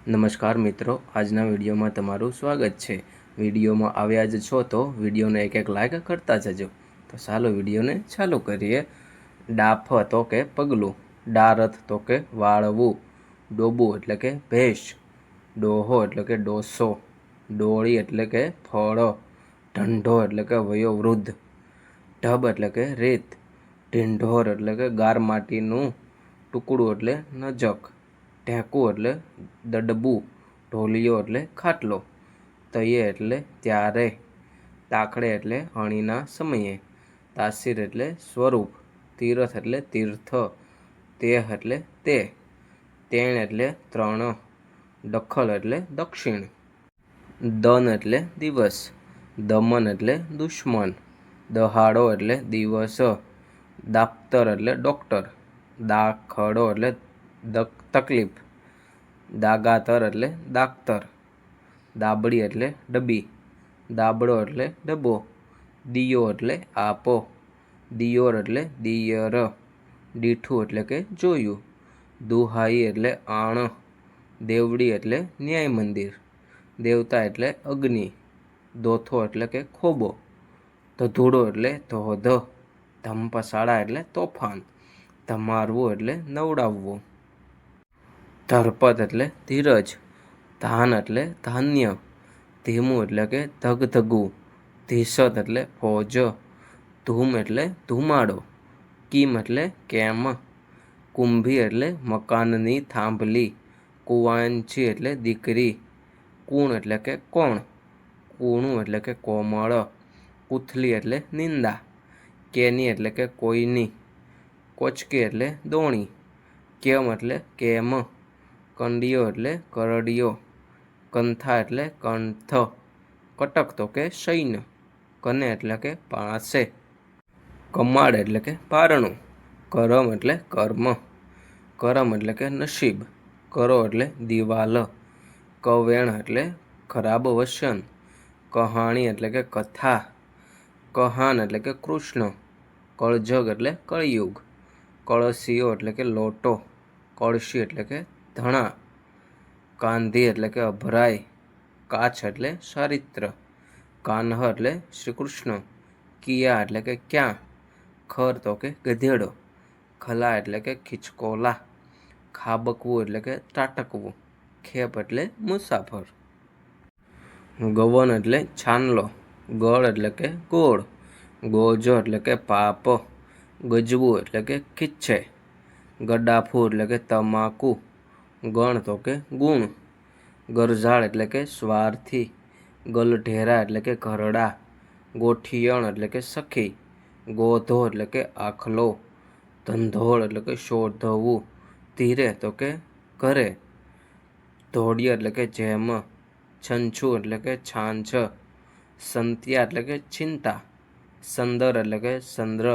નમસ્કાર મિત્રો, આજના વિડીયોમાં તમારું સ્વાગત છે। વિડીયોમાં આવ્યા જ છો તો વિડીયોને એક લાઈક કરતા જજો। તો ચાલો વિડીયોને ચાલુ કરીએ। ડાફ તો કે પગલું, ડારથ તો કે વાળવું, ડોબું એટલે કે ભેંસ, ડોહો એટલે કે ડોસો, ડોળી એટલે કે ફળ, ઢંઢો એટલે કે વયોવૃદ્ધ, ઢબ એટલે કે રેત, ઢીંઢોર એટલે કે ગાર માટીનું ટુકડું એટલે નજક, ઢેકું એટલે દડબું, ઢોલિયો એટલે ખાટલો, તયે એટલે ત્યારે, તાકડે એટલે અણીના સમયે, તાસીર એટલે સ્વરૂપ, તીરથ એટલે તીર્થ, તેહ એટલે તે, તેણ એટલે ત્રણ, દખલ એટલે દક્ષિણ, દન એટલે દિવસ, દમન એટલે દુશ્મન, દહાડો એટલે દિવસ, દાપ્તર એટલે ડોક્ટર, દાખડો એટલે તકલીફ, દાગાતર એટલે દાક્તર, દાબડી એટલે ડબ્બી, દાબડો એટલે ડબ્બો, દિયો એટલે આપો, દિયોર એટલે દિયર, દીઠું એટલે કે જોયું, દુહાઈ એટલે આણ, દેવડી એટલે ન્યાય મંદિર, દેવતા એટલે અગ્નિ, દોથો એટલે કે ખોબો, ધધૂડો એટલે ધોધ, ધમપસાળા એટલે તોફાન, ધમારવું એટલે નવડાવવું, ધરપત એટલે ધીરજ, ધાન એટલે ધાન્ય, ધીમું એટલે કે ધગધગું, ધીસત એટલે ફોજ, ધૂમ એટલે ધુમાડો, કિમ એટલે કેમ, કુંભી એટલે મકાનની થાંભલી, કુવાંચી એટલે દીકરી, કુણ એટલે કે કોણ, કૂણું એટલે કે કોમળ, કુથલી એટલે નિંદા, કેની એટલે કે કોઈની, કોચકી એટલે દોણી, કેમ એટલે કેમ, કંડિયો એટલે કરડિયો, કંથા એટલે કંઠ, કટક તો કે સૈન્ય, કને એટલે કે પાસે, કમાડ એટલે કે પારણું, કરમ એટલે કર્મ, કરમ એટલે કે નસીબ, કરો એટલે દિવાલ, કવેણ એટલે ખરાબ વચન, કહાણી એટલે કે કથા, કહાન એટલે કે કૃષ્ણ, કળજગ એટલે કળિયુગ, કળશીઓ એટલે કે લોટો, કળશી એટલે કે ધણા, કાંધી એટલે કે અભરાય, કાછ એટલે ચારિત્ર, કાન્હ એટલે શ્રી કૃષ્ણ, કિયા એટલે કે ક્યાં, ખર તો કે ગધેડો, ખલા એટલે કે ખિચકોલા, ખાબકવું એટલે કે ત્રાટકવું, ખેપ એટલે મુસાફર, ગવન એટલે છાનલો, ગળ એટલે કે ગોળ, ગોજો એટલે કે પાપ, ગજવું એટલે કે ખીચ્છે, ગડાફું એટલે કે તમાકુ, ગણ તો કે ગુણ, ગરઝાળ એટલે કે સ્વાર્થી, ગલઢેરા એટલે કે ઘરડા, ગોઠિયણ એટલે કે સખી, ગોધો એટલે કે આખલો, ધંધોળ એટલે કે શોધવું, ધીરે તો કે ઘરે, ધોડિય એટલે કે જેમ, છંછું એટલે કે છાંછ, સંત્યા એટલે કે ચિંતા, સંદર એટલે કે સંદ્ર,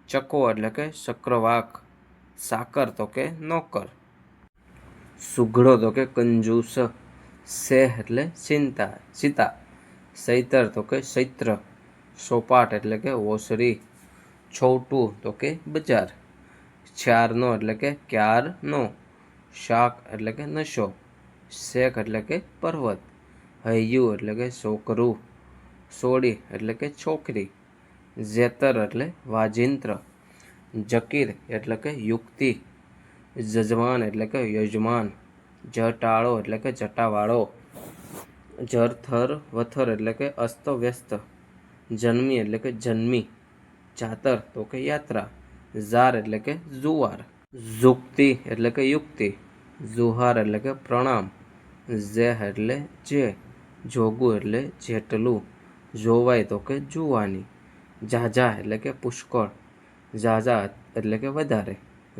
ચકો એટલે કે ચક્રવાક, સાકર તો કે નોકર, સુઘડો તો કે કંજૂસ, સેહ એટલે સીતા, સૈતર તો કે ચૈત્ર, સોપાટ એટલે કે ઓસરી, છોટું તો કે બજાર, ચારનો એટલે કે ક્યારનો, શાક એટલે કે નશો, શેખ એટલે કે પર્વત, હૈયું એટલે કે છોકરું, સોડી એટલે કે છોકરી, જેતર એટલે વાજિંત્ર, જકીર એટલે કે યુક્તિ, જજમાન એટલે કે યજમાન, જટાળો એટલે કે જટાવાળો, જરથર વથર એટલે કે અસ્ત વ્યસ્ત, જન્મી એટલે કે જન્મી, જાતર તો કે યાત્રા, ઝાર એટલે કે જુવાર, ઝુકતી એટલે કે યુક્તિ, જુહાર એટલે કે પ્રણામ, જેહ એટલે જે, જોગું એટલે જેટલું, જોવાય તો કે જુવાની, ઝાઝા એટલે કે પુષ્કળ, ઝાઝા એટલે કે વધારે,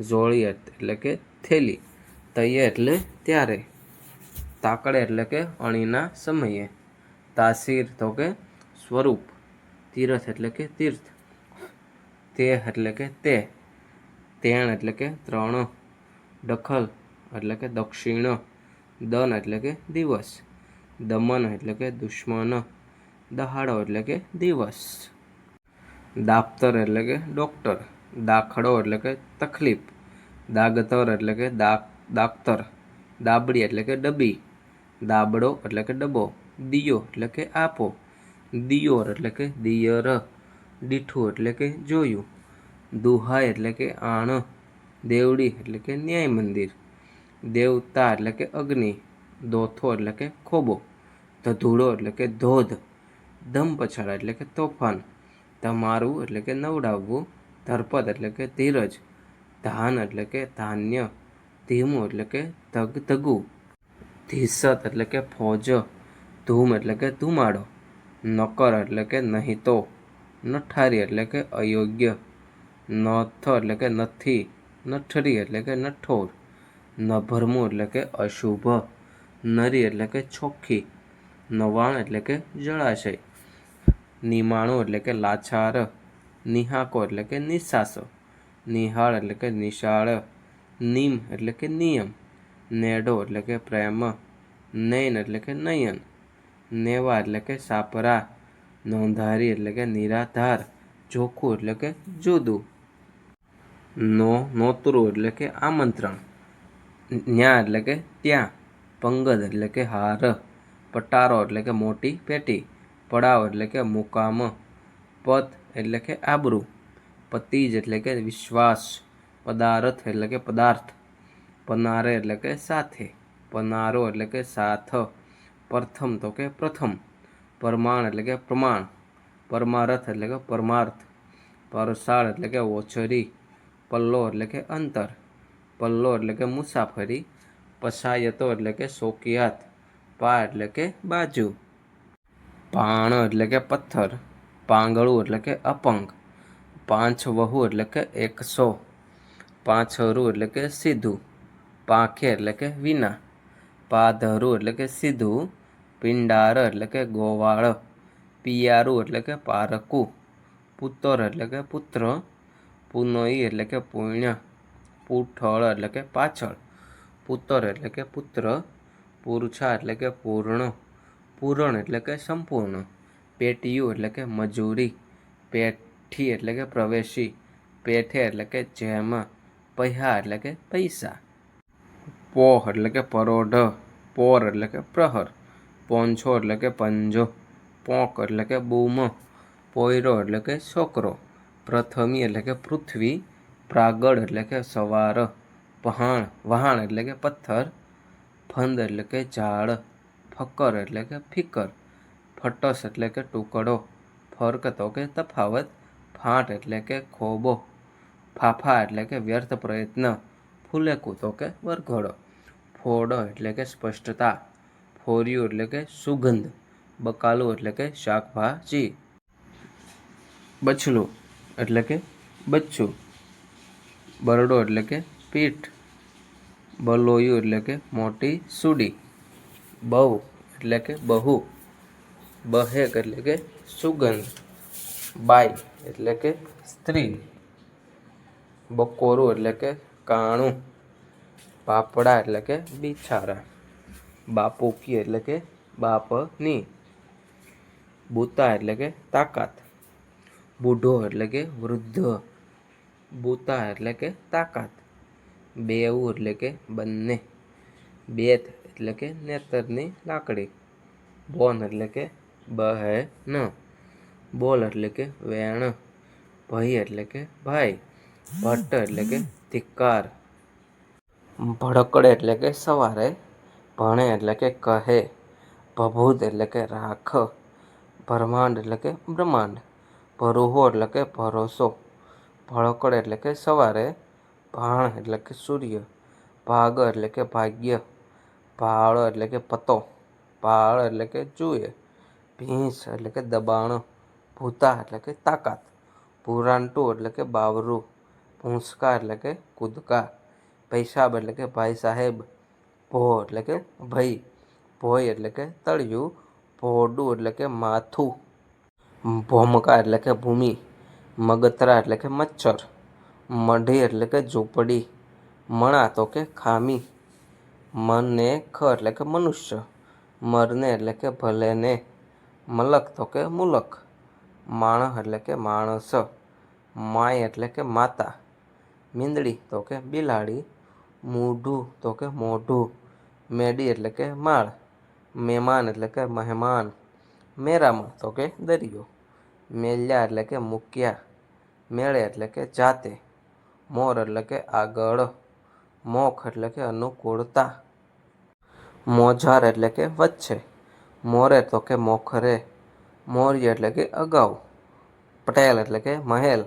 જોળિયત એટલે કે થેલી, તયે એટલે ત્યારે, તાકડે એટલે કે અણીના સમયે, તાસીર તો કે સ્વરૂપ, તીરથ એટલે કે તીર્થ, તેહ એટલે કે તે, તેણ એટલે કે ત્રણ, દખલ એટલે કે દક્ષિણ, દન એટલે કે દિવસ, દમન એટલે કે દુશ્મન, દહાડો એટલે કે દિવસ, દાપ્તર એટલે કે ડોક્ટર, દાખડો એટલે કે તકલીફ, દાગતર એટલે કે દાક્તર, દાબડી એટલે કે ડબ્બી, દાબડો એટલે કે ડબ્બો, દિયો એટલે કે આપો, દિયોર એટલે કે દિયર, દીઠું એટલે કે જોયું, દુહાઈ એટલે કે આણ, દેવડી એટલે કે ન્યાય મંદિર, દેવતા એટલે કે અગ્નિ, દોથો એટલે કે ખોબો, ધધૂડો એટલે કે ધોધ, ધમપછાડા એટલે કે તોફાન, ધમારવું એટલે કે નવડાવવું, ધરપદ એટલે કે ધીરજ, ધાન એટલે કે ધાન્ય, ધીમું એટલે કે ધગધગું, ધીસત એટલે કે ફોજ, ધૂમ એટલે કે ધુમાડો, નકર એટલે કે નહીં તો, નઠારી એટલે કે અયોગ્ય, નથ એટલે કે નથી, નઠરી એટલે કે નઠોર, નભરમું એટલે કે અશુભ, નરી એટલે કે ચોખ્ખી, નવાણ એટલે કે જળાશય, નિમાણું એટલે કે લાચાર, નિહાકો એટલે કે નિશાસો, નિહાળ એટલે કે નિશાળ, નિમ એટલે કે નિયમ, નેડો એટલે કે પ્રેમ, નયન એટલે કે નયન, નેવા એટલે કે સાપરા, નોંધારી એટલે કે નિરાધાર, જોખું એટલે કે જુદું, નોતરું એટલે કે આમંત્રણ, ન્યા એટલે કે ત્યાં, પંગદ એટલે કે હાર, પટારો એટલે કે મોટી પેટી, પડાવ એટલે કે મુકામ, પદ એટલે કે આબરૂ, પતિજ એટલે કે વિશ્વાસ, પદાર્થ એટલે કે પદાર્થ, પનારે એટલે કે સાથે, પનારો એટલે કે સાથ, પ્રથમ તો કે પ્રથમ, પરમાણ એટલે કે પ્રમાણ, પરમારથ એટલે કે પરમાર્થ, પરસાળ એટલે કે ઓછરી, પલ્લો એટલે કે અંતર, પલ્લો એટલે કે મુસાફરી, પસાયતો એટલે કે શોકિયાત, પા એટલે કે બાજુ, પાણ એટલે કે પથ્થર, પાંગળું એટલે કે અપંગ, પાંચ વહુ એટલે કે 100, પાંચરું એટલે કે સીધું, પાંખે એટલે કે વિના, પાધરું એટલે કે સીધું, પિંડાર એટલે કે ગોવાળ, પિયારું એટલે કે પારકું, પુત્ર એટલે કે પુત્ર, પુનોઈ એટલે કે પુણ્ય, પૂઠળ એટલે કે પાછળ, પુત્ર એટલે કે પુત્ર, પુરછા એટલે કે પૂર્ણ, પૂરણ એટલે કે સંપૂર્ણ, પેટીયું એટલે કે મજૂરી, પેઠી એટલે કે પ્રવેશી, પેઠે એટલે કે જેમ, પૈહા એટલે કે પૈસા, પોહ એટલે કે પરોઢ, પોર એટલે કે પ્રહર, પોંછો એટલે કે પંજો, પોંક એટલે કે બૂમ, પોયરો એટલે કે છોકરો, પ્રથમી એટલે કે પૃથ્વી, પ્રાગળ એટલે કે સવાર, પહાણ વહાણ એટલે કે પથ્થર, ફંદ એટલે કે ઝાડ, ફકર એટલે કે ફિકર, ફટસ એટલે કે ટુકડો, ફર્ક તો કે તફાવત, ફાંટ એટલે કે ખોબો, ફાફા એટલે કે વ્યર્થ પ્રયત્ન, ફૂલેકું તો કે વરઘોડો, ફોડો એટલે કે સ્પષ્ટતા, ફોરિયું એટલે કે સુગંધ, બકાલું એટલે કે શાકભાજી, બછલું એટલે કે બચ્ચું, બરડો એટલે કે પીઠ, બલોયું એટલે કે મોટી સુડી, બહુ એટલે કે બહુ, બહેક એટલે કે સુગંધ, બાઈ એટલે કે સ્ત્રી, બકોરું એટલે કે કાણું, બાપડા એટલે કે બિછારા, બાપુકી એટલે કે બાપની, બુતા એટલે કે તાકાત, બુઢો એટલે કે વૃદ્ધ, બુતા એટલે કે તાકાત, બેવું એટલે કે બંને, બેથ એટલે કે નેતરની લાકડી, બોન એટલે કે બહેન, બોલ એટલે કે વેણ, ભાઈ એટલે કે ભાઈ, ભટ્ટ એટલે કે ધિક્કાર, ભડકડે એટલે કે સવારે, ભણે એટલે કે કહે, ભભૂત એટલે કે રાખ, ભરમાંડ એટલે કે બ્રહ્માંડ, ભરૂહો એટલે કે ભરોસો, ભળકડ એટલે કે સવારે, ભાણ એટલે કે સૂર્ય, ભાગ એટલે કે ભાગ્ય, ભાળ એટલે કે પતો, ભાળ એટલે કે જુએ, ભીંસ એટલે કે દબાણ, ભૂતા એટલે કે તાકાત, ભૂરાંટું એટલે કે બાવરું, ભૂંસકા એટલે કે કૂદકા, પૈસાબ એટલે કે ભાઈ સાહેબ, ભો એટલે કે ભાઈ, ભોય એટલે કે તળિયું, ભોડું એટલે કે માથું, ભોમકા એટલે કે ભૂમિ, મગતરા એટલે કે મચ્છર, મઢી એટલે કે ઝૂંપડી, મણા તો કે ખામી, મનેખ એટલે કે મનુષ્ય, મરને એટલે કે ભલેને, મલક તો કે મુલક, માણસ એટલે કે માણસ, માય એટલે કે માતા, મીંદડી તો કે બિલાડી, મૂઢું તો કે મોઢું, મેડી એટલે કે માળ, મહેમાન એટલે કે મહેમાન, મેરામણ તો કે દરિયો, મેલ્યા એટલે કે મૂક્યા, મેળે એટલે કે જાતે, મોર એટલે કે આગળ, મોખ એટલે કે અનુકૂળતા, મોજાર એટલે કે વચ્ચે, મોરે તો કે મોખરે, મોર્ય એટલે કે અગાઉ, પટેલ એટલે કે મહેલ,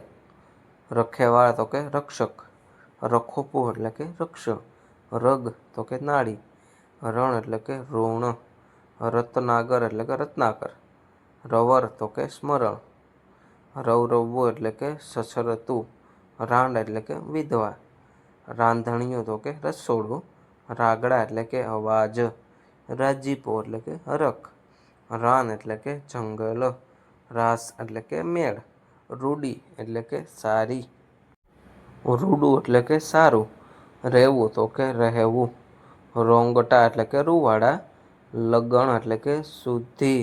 રખેવાળ તો કે રક્ષક, રખોપું એટલે કે રક્ષ, રગ તો કે નાળી, રણ એટલે કે ઋણ, રત્નાગર એટલે કે રત્નાકર, રવર તો કે સ્મરણ, રવરવવું એટલે કે સસરતું, રાંડ એટલે કે વિધવા, રાંધણિયું તો કે રસોડું, રાગડા એટલે કે અવાજ, રાજીપો એટલે કે હરખ, રાન એટલે કે જંગલ, રાસ એટલે કે મેળ, રૂડી એટલે કે સારી, રૂડું એટલે કે સારું, રહેવું તો કે રહેવું, રોંગટા એટલે કે રૂવાડા, લગણ એટલે કે શુદ્ધિ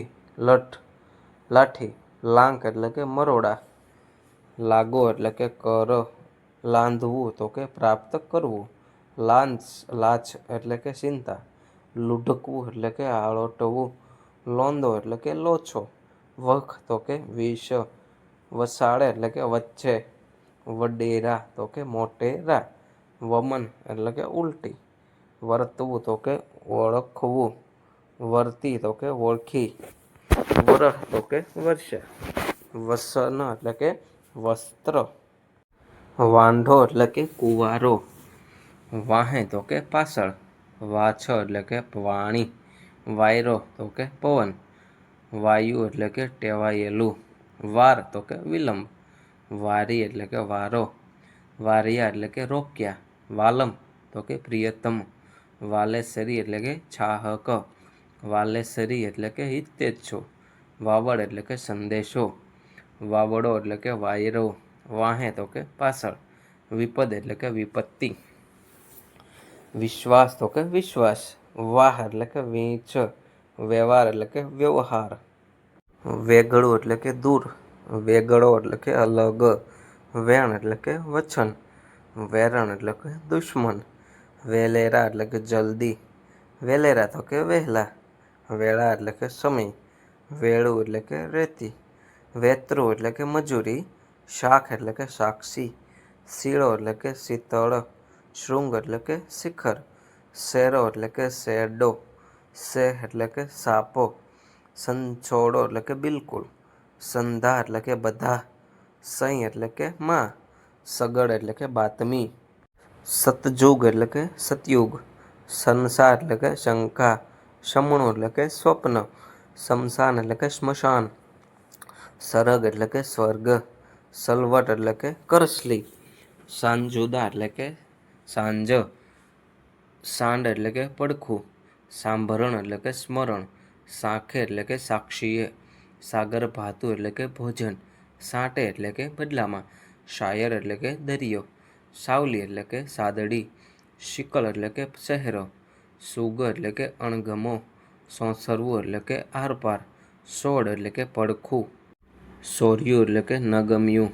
લાઠી, લાંક એટલે કે મરોડા, લાગો એટલે કે કર, લાંધવું તો કે પ્રાપ્ત કરવું, લાછ એટલે કે ચિંતા, લુઢકવું એટલે કે આળોટવું, લોંદો એટલે કે લોચો, વખ તો કે વિષ, વસાડે એટલે કે વચ્ચે, વડેરા તો કે મોટેરા, વમન એટલે કે ઉલટી, વર્તવું તો કે ઓળખવું, વર્તી તો કે ઓળખી, વરહ તો કે વર્ષા, વસન એટલે કે વસ્ત્ર, વાંઢો એટલે કે કુંવારો, વાહે તો કે પાછળ, વાછ એટલે કે વાણી, વાયરો તો કે પવન, વાયુ એટલે કે ટેવાયેલું, વાર તો કે વિલંબ, વારી એટલે કે વારો, વારિયા એટલે કે રોક્યા, વાલમ તો કે પ્રિયતમ, વાલેસરી એટલે કે છાહક, વાલેસરી એટલે કે હિતેચ્છુ, વાવડ એટલે કે સંદેશો, વાવડો એટલે કે વાયરો, વાહે તો કે પાછળ, વિપદ એટલે કે વિપત્તિ, વિશ્વાસ તો કે વિશ્વાસ, વાહ એટલે કે વીંછ, વ્યવહાર એટલે કે વ્યવહાર, વેગળું એટલે કે દૂર, વેગળો એટલે કે અલગ, વેણ એટલે કે વચન, વેરણ એટલે કે દુશ્મન, વેલેરા એટલે કે જલ્દી, વેલેરા તો કે વહેલા, વેળા એટલે કે સમય, વેળું એટલે કે રેતી, વેતરું એટલે કે મજૂરી, શાખ એટલે કે સાક્ષી, શીળો એટલે કે શીતળ, શૃંગ એટલે કે શિખર, શેરો એટલે કે શેરડો, શેહ એટલે કે સાપો, સંછોડો એટલે કે બિલકુલ, સંધા એટલે કે બધા, સઈ એટલે કે માં, સગડ એટલે કે બાતમી, સતયુગ એટલે કે સતયુગ, સંસા એટલે કે શંકા, સમણું એટલે કે સ્વપ્ન, શમશાન એટલે કે સ્મશાન, સરગ એટલે કે સ્વર્ગ, સલવટ એટલે કે કરસલી, સાંજુદા એટલે કે સાંજ, સાંડ એટલે કે પડખું, સાંભરણ એટલે કે સ્મરણ, સાંખે એટલે કે સાક્ષીએ, સાગર ભાતું એટલે કે ભોજન, સાંટે એટલે કે બદલામાં, શાયર એટલે કે દરિયો, સાવલી એટલે કે સાદડી, શિકલ એટલે કે ચહેરો, સુગ એટલે કે અણગમો, સોંસરવું એટલે કે આરપાર, સોડ એટલે કે પડખું, સોર્યું એટલે કે ન ગમ્યું,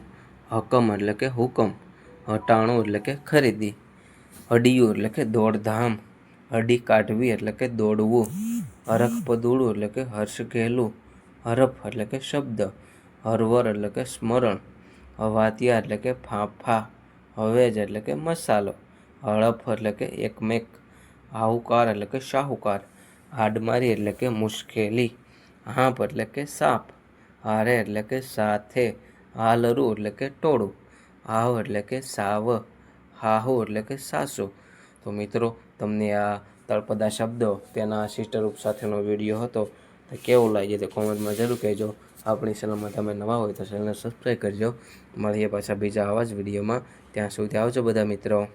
હકમ એટલે કે હુકમ, હટાણું એટલે કે ખરીદી, અડિયું એટલે કે દોડધામ, અડી કાઢવી એટલે કે દોડવું, હરખપદુડું એટલે કે હર્ષ ઘેલું, હરફ એટલે કે શબ્દ, હરવર એટલે કે સ્મરણ, હવાતિયા એટલે કે ફાંફા, હવેજ એટલે કે મસાલો, હળફ એટલે કે એકમેક, આહુકાર એટલે કે શાહુકાર, હાડમારી એટલે કે મુશ્કેલી, હાંપ એટલે કે સાપ, હારે એટલે કે સાથે, હાલરું એટલે કે ટોળું, હાવ એટલે કે સાવ, હાહુ એટલે કે સાસુ. તો મિત્રો, તમને આ તળપદા શબ્દો તેના શિષ્ટરૂપ સાથેનો વિડીયો હતો તો કેવું લાગ્યું તે કોમેન્ટમાં જરૂર કહેજો. આપણી ચેનલમાં તમે નવા હોય તો ચેનલને સબસ્ક્રાઈબ કરજો. મળીએ પાછા બીજા આવા જ વિડીયોમાં. ત્યાં સુધી આવજો બધા મિત્રો.